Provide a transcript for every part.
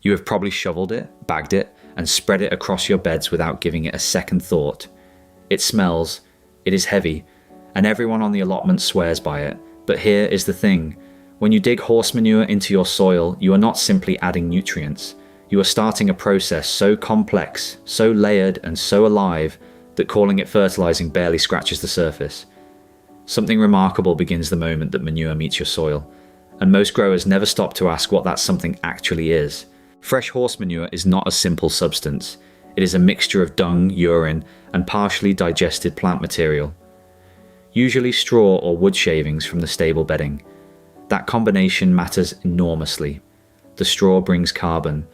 You have probably shoveled it, bagged it, and spread it across your beds without giving it a second thought. It smells, it is heavy, and everyone on the allotment swears by it. But here is the thing. When you dig horse manure into your soil, you are not simply adding nutrients. You are starting a process so complex, so layered, and so alive that calling it fertilizing barely scratches the surface. Something remarkable begins the moment that manure meets your soil, and most growers never stop to ask what that something actually is. Fresh horse manure is not a simple substance. It is a mixture of dung, urine, and partially digested plant material. Usually straw or wood shavings from the stable bedding. That combination matters enormously. The straw brings carbon,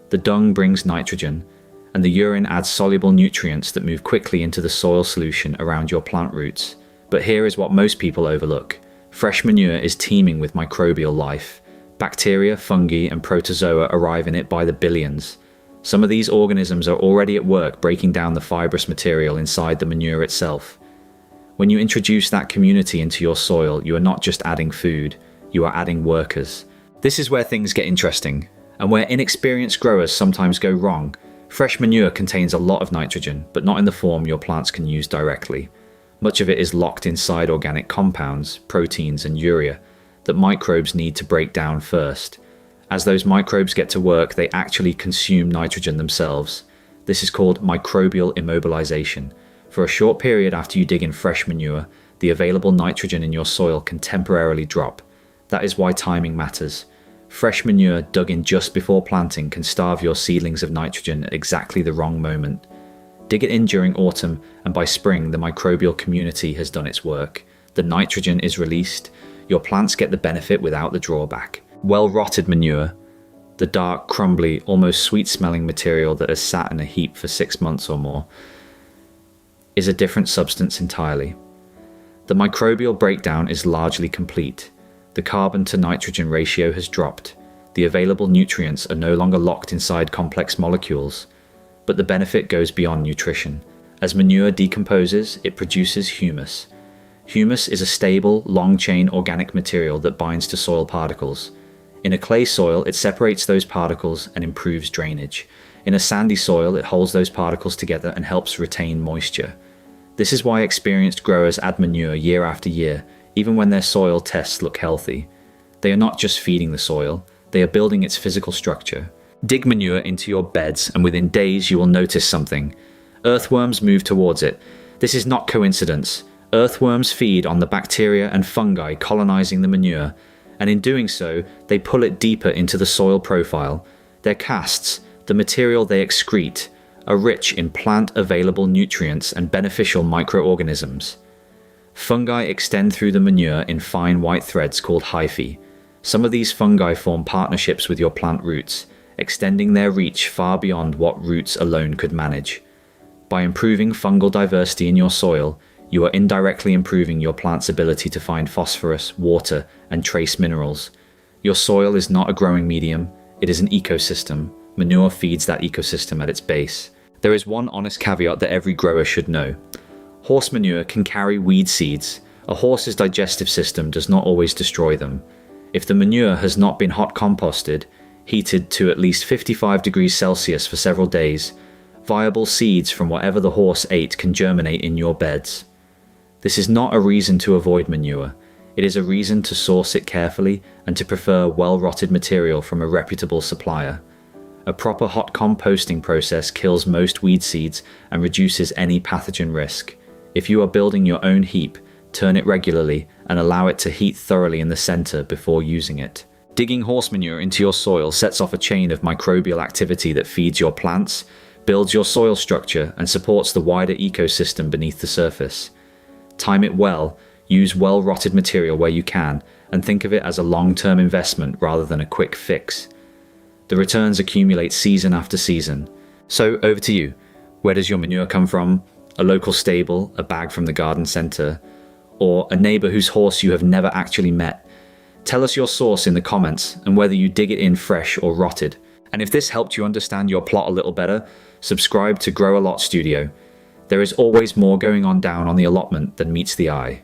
the dung brings nitrogen, and the urine adds soluble nutrients that move quickly into the soil solution around your plant roots. But here is what most people overlook. Fresh manure is teeming with microbial life. Bacteria, fungi, and protozoa arrive in it by the billions. Some of these organisms are already at work breaking down the fibrous material inside the manure itself. When you introduce that community into your soil, you are not just adding food, you are adding workers. This is where things get interesting, and where inexperienced growers sometimes go wrong. Fresh manure contains a lot of nitrogen, but not in the form your plants can use directly. Much of it is locked inside organic compounds, proteins, and urea that microbes need to break down first. As those microbes get to work, they actually consume nitrogen themselves. This is called microbial immobilization. For a short period after you dig in fresh manure, the available nitrogen in your soil can temporarily drop. That is why timing matters. Fresh manure dug in just before planting can starve your seedlings of nitrogen at exactly the wrong moment. Dig it in during autumn, and by spring the microbial community has done its work. The nitrogen is released. Your plants get the benefit without the drawback. Well-rotted manure, the dark, crumbly, almost sweet-smelling material that has sat in a heap for 6 months or more, is a different substance entirely. The microbial breakdown is largely complete. The carbon to nitrogen ratio has dropped. The available nutrients are no longer locked inside complex molecules. But the benefit goes beyond nutrition. As manure decomposes, it produces humus. Humus is a stable, long-chain organic material that binds to soil particles. In a clay soil, it separates those particles and improves drainage. In a sandy soil, it holds those particles together and helps retain moisture. This is why experienced growers add manure year after year, even when their soil tests look healthy. They are not just feeding the soil, they are building its physical structure. Dig manure into your beds, and within days you will notice something. Earthworms move towards it. This is not coincidence. Earthworms feed on the bacteria and fungi colonizing the manure, and in doing so, they pull it deeper into the soil profile. Their casts, the material they excrete, are rich in plant-available nutrients and beneficial microorganisms. Fungi extend through the manure in fine white threads called hyphae. Some of these fungi form partnerships with your plant roots, extending their reach far beyond what roots alone could manage. By improving fungal diversity in your soil, you are indirectly improving your plant's ability to find phosphorus, water, and trace minerals. Your soil is not a growing medium, it is an ecosystem. Manure feeds that ecosystem at its base. There is one honest caveat that every grower should know. Horse manure can carry weed seeds. A horse's digestive system does not always destroy them. If the manure has not been hot composted, heated to at least 55 degrees Celsius for several days, viable seeds from whatever the horse ate can germinate in your beds. This is not a reason to avoid manure. It is a reason to source it carefully and to prefer well-rotted material from a reputable supplier. A proper hot composting process kills most weed seeds and reduces any pathogen risk. If you are building your own heap, turn it regularly and allow it to heat thoroughly in the center before using it. Digging horse manure into your soil sets off a chain of microbial activity that feeds your plants, builds your soil structure, and supports the wider ecosystem beneath the surface. Time it well, use well-rotted material where you can, and think of it as a long-term investment rather than a quick fix. The returns accumulate season after season. So over to you. Where does your manure come from? A local stable, a bag from the garden center, or a neighbor whose horse you have never actually met? Tell us your source in the comments and whether you dig it in fresh or rotted. And if this helped you understand your plot a little better, subscribe to Grow a Lot Studio. There is always more going on down on the allotment than meets the eye.